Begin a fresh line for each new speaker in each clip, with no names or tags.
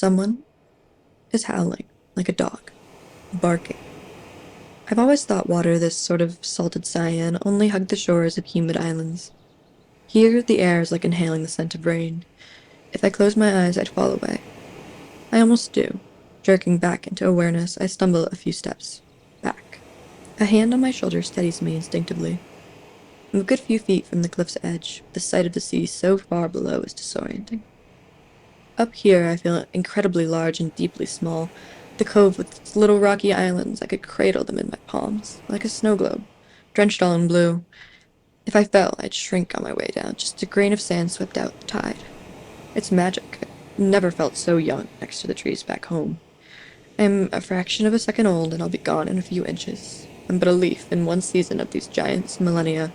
Someone is howling like a dog, barking. I've always thought water, this sort of salted cyan, only hugged the shores of humid islands. Here, the air is like inhaling the scent of rain. If I closed my eyes, I'd fall away. I almost do. Jerking back into awareness, I stumble a few steps. Back. A hand on my shoulder steadies me instinctively. I'm a good few feet from the cliff's edge. The sight of the sea so far below is disorienting. Up here, I feel incredibly large and deeply small. The cove with its little rocky islands, I could cradle them in my palms, like a snow globe, drenched all in blue. If I fell, I'd shrink on my way down, just a grain of sand swept out the tide. It's magic. I've never felt so young next to the trees back home. I'm a fraction of a second old, and I'll be gone in a few inches. I'm but a leaf in one season of these giants' millennia.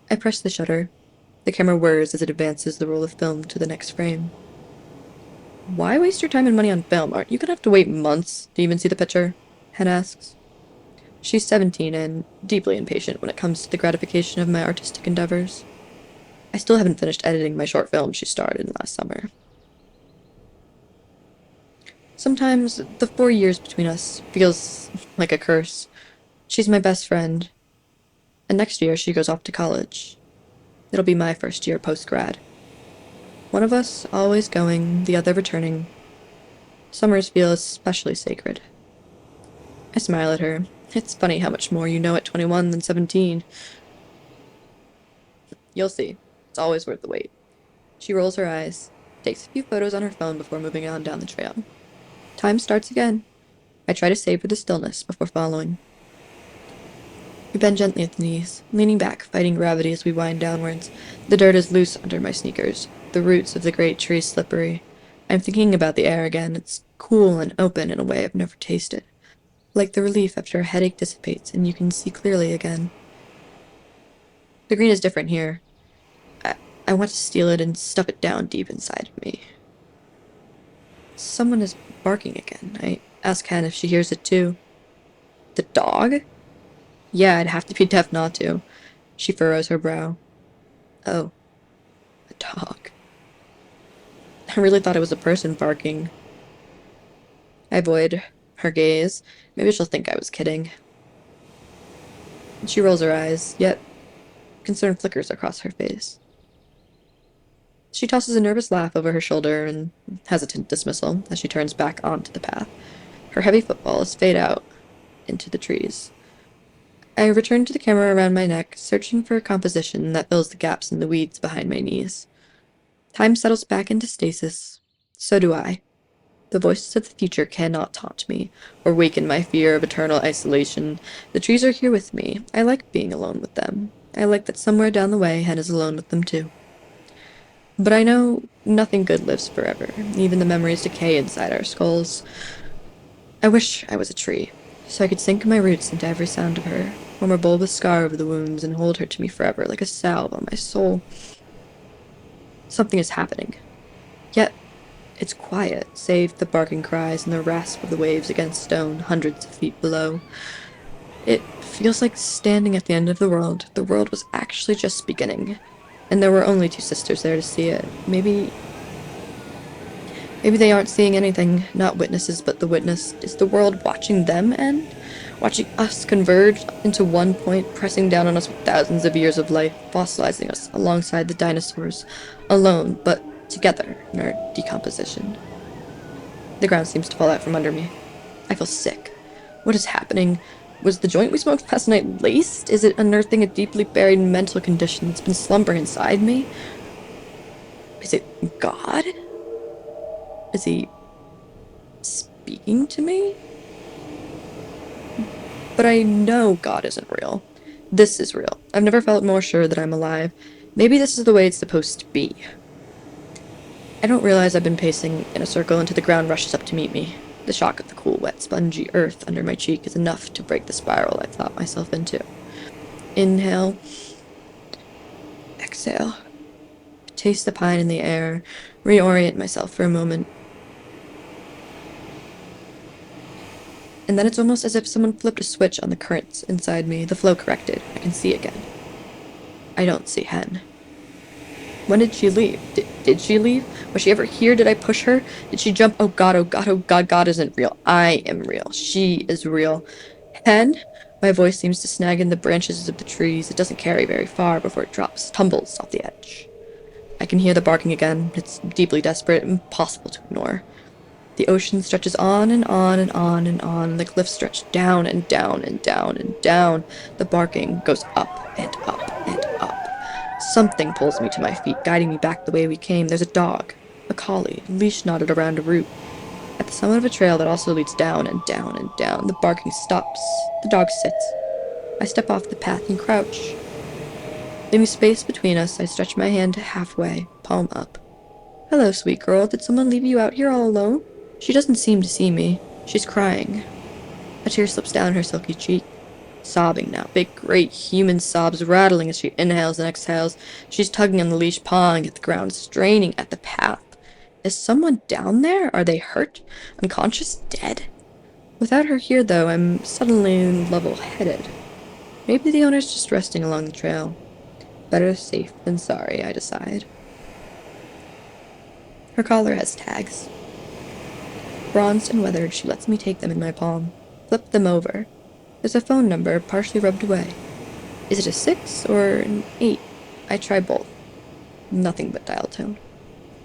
I press the shutter. The camera whirs as it advances the roll of film to the next frame. Why waste your time and money on film? Aren't you gonna have to wait months to even see the picture? Hen asks. She's 17 and deeply impatient when it comes to the gratification of my artistic endeavors. I still haven't finished editing my short film she starred in last summer. Sometimes the 4 years between us feels like a curse. She's my best friend, and next year she goes off to college. It'll be my first year post-grad. One of us always going, the other returning. Summers feel especially sacred. I smile at her. It's funny how much more you know at 21 than 17. You'll see. It's always worth the wait. She rolls her eyes, takes a few photos on her phone before moving on down the trail. Time starts again. I try to savor the stillness before following. We bend gently at the knees, leaning back, fighting gravity as we wind downwards. The dirt is loose under my sneakers, the roots of the great trees slippery. I'm thinking about the air again. It's cool and open in a way I've never tasted. Like the relief after a headache dissipates and you can see clearly again. The green is different here. I want to steal it and stuff it down deep inside of me. Someone is barking again. I ask Hen if she hears it too. The dog? Yeah, I'd have to be deaf not to. She furrows her brow. Oh, a dog. I really thought it was a person barking. I avoid her gaze. Maybe she'll think I was kidding. She rolls her eyes, yet concern flickers across her face. She tosses a nervous laugh over her shoulder and hesitant dismissal as she turns back onto the path. Her heavy footfalls fade out into the trees. I return to the camera around my neck, searching for a composition that fills the gaps in the weeds behind my knees. Time settles back into stasis. So do I. The voices of the future cannot taunt me, or waken my fear of eternal isolation. The trees are here with me. I like being alone with them. I like that somewhere down the way Hen is alone with them too. But I know nothing good lives forever. Even the memories decay inside our skulls. I wish I was a tree, so I could sink my roots into every sound of her, form a bulbous scar over the wounds, and hold her to me forever like a salve on my soul. Something is happening. Yet, it's quiet, save the barking cries and the rasp of the waves against stone hundreds of feet below. It feels like standing at the end of the world. The world was actually just beginning, and there were only two sisters there to see it. Maybe they aren't seeing anything, not witnesses, but the witness. Is the world watching them end? Watching us converge into one point, pressing down on us with thousands of years of life, fossilizing us alongside the dinosaurs, alone, but together in our decomposition. The ground seems to fall out from under me. I feel sick. What is happening? Was the joint we smoked last night laced? Is it unearthing a deeply buried mental condition that's been slumbering inside me? Is it God? Is he speaking to me? But I know God isn't real. This is real. I've never felt more sure that I'm alive. Maybe this is the way it's supposed to be. I don't realize I've been pacing in a circle until the ground rushes up to meet me. The shock of the cool, wet, spongy earth under my cheek is enough to break the spiral I've thought myself into. Inhale. Exhale. Taste the pine in the air. Reorient myself for a moment. And then it's almost as if someone flipped a switch on the currents inside me, the flow corrected. I can see again. I don't see Hen. When did she leave? Did she leave? Was she ever here? Did I push her? Did she jump? Oh God, oh God, oh God, God isn't real. I am real. She is real. Hen? My voice seems to snag in the branches of the trees. It doesn't carry very far before it drops, tumbles off the edge. I can hear the barking again. It's deeply desperate, impossible to ignore. The ocean stretches on and on and on and on. The cliffs stretch down and down and down and down. The barking goes up and up and up. Something pulls me to my feet, guiding me back the way we came. There's a dog, a collie, leash knotted around a root. At the summit of a trail that also leads down and down and down, the barking stops. The dog sits. I step off the path and crouch. Leaving space between us, I stretch my hand halfway, palm up. Hello, sweet girl. Did someone leave you out here all alone? She doesn't seem to see me. She's crying. A tear slips down her silky cheek. Sobbing now, big, great human sobs rattling as she inhales and exhales. She's tugging on the leash, pawing at the ground, straining at the path. Is someone down there? Are they hurt? Unconscious? Dead? Without her here, though, I'm suddenly level-headed. Maybe the owner's just resting along the trail. Better safe than sorry, I decide. Her collar has tags. Bronzed and weathered, she lets me take them in my palm. Flip them over. There's a phone number, partially rubbed away. Is it a 6 or an 8? I try both. Nothing but dial tone.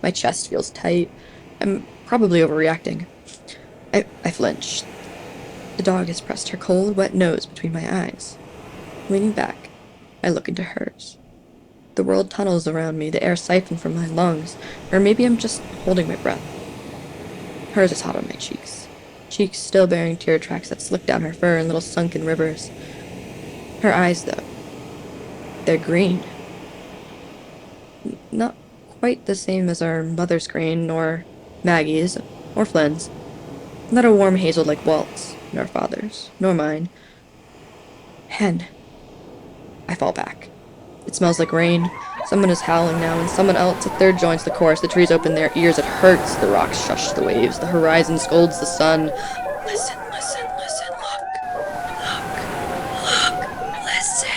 My chest feels tight. I'm probably overreacting. I flinch. The dog has pressed her cold, wet nose between my eyes. Leaning back, I look into hers. The world tunnels around me, the air siphoned from my lungs, or maybe I'm just holding my breath. Hers is hot on my cheeks. Cheeks still bearing tear tracks that slick down her fur in little sunken rivers. Her eyes, though, they're green. Not quite the same as our mother's green, nor Maggie's, or Flynn's. Not a warm hazel like Walt's, nor father's, nor mine. Hen. I fall back. It smells like rain. Someone is howling now, and someone else, a third, joins the chorus. The trees open their ears. It hurts. The rocks shush the waves. The horizon scolds the sun. Listen, listen, listen. Look, listen.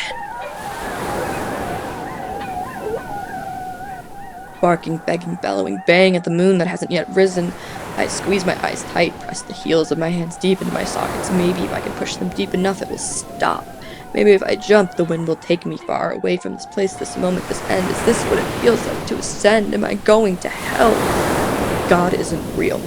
Barking, begging, bellowing, baying at the moon that hasn't yet risen. I squeeze my eyes tight, press the heels of my hands deep into my sockets. Maybe if I can push them deep enough, it will stop. Maybe if I jump, the wind will take me far away from this place, this moment, this end. Is this what it feels like to ascend? Am I going to hell? God isn't real.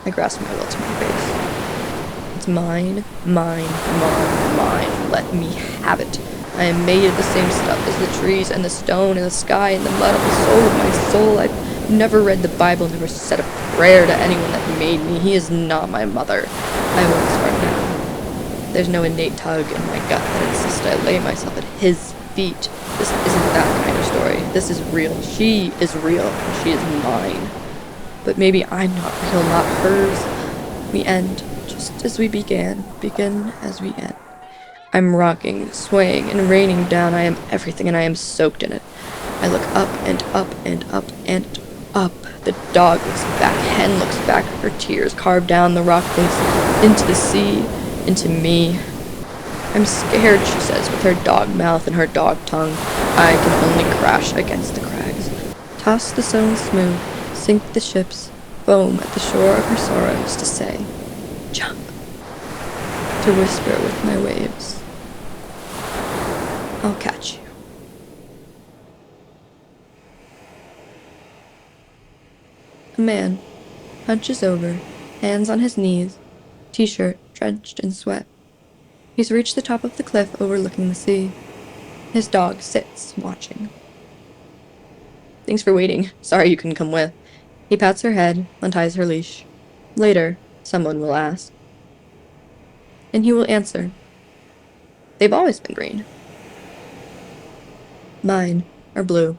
I grasp my will to my face. It's mine, mine, mine, mine. Let me have it. I am made of the same stuff as the trees and the stone and the sky and the mud of the soul of my soul. I've never read the Bible, never said a prayer to anyone that made me. He is not my mother. I won't start now. There's no innate tug in my gut that insists I lay myself at his feet. This isn't that kind of story. This is real. She is real. She is mine. But maybe I'm not real, not hers. We end just as we began, begin as we end. I'm rocking, swaying, and raining down. I am everything, and I am soaked in it. I look up and up and up and up. The dog looks back. Hen looks back. Her tears carve down the rock face into the sea. Into me. I'm scared, she says, with her dog mouth and her dog tongue. I can only crash against the crags. Toss the stones smooth, sink the ships, foam at the shore of her sorrows, to say, jump. To whisper with my waves, I'll catch you. A man hunches over, hands on his knees, t-shirt drenched in sweat. He's reached the top of the cliff overlooking the sea. His dog sits, watching. Thanks for waiting. Sorry you couldn't come with. He pats her head, unties her leash. Later, someone will ask. And he will answer. They've always been green. Mine are blue.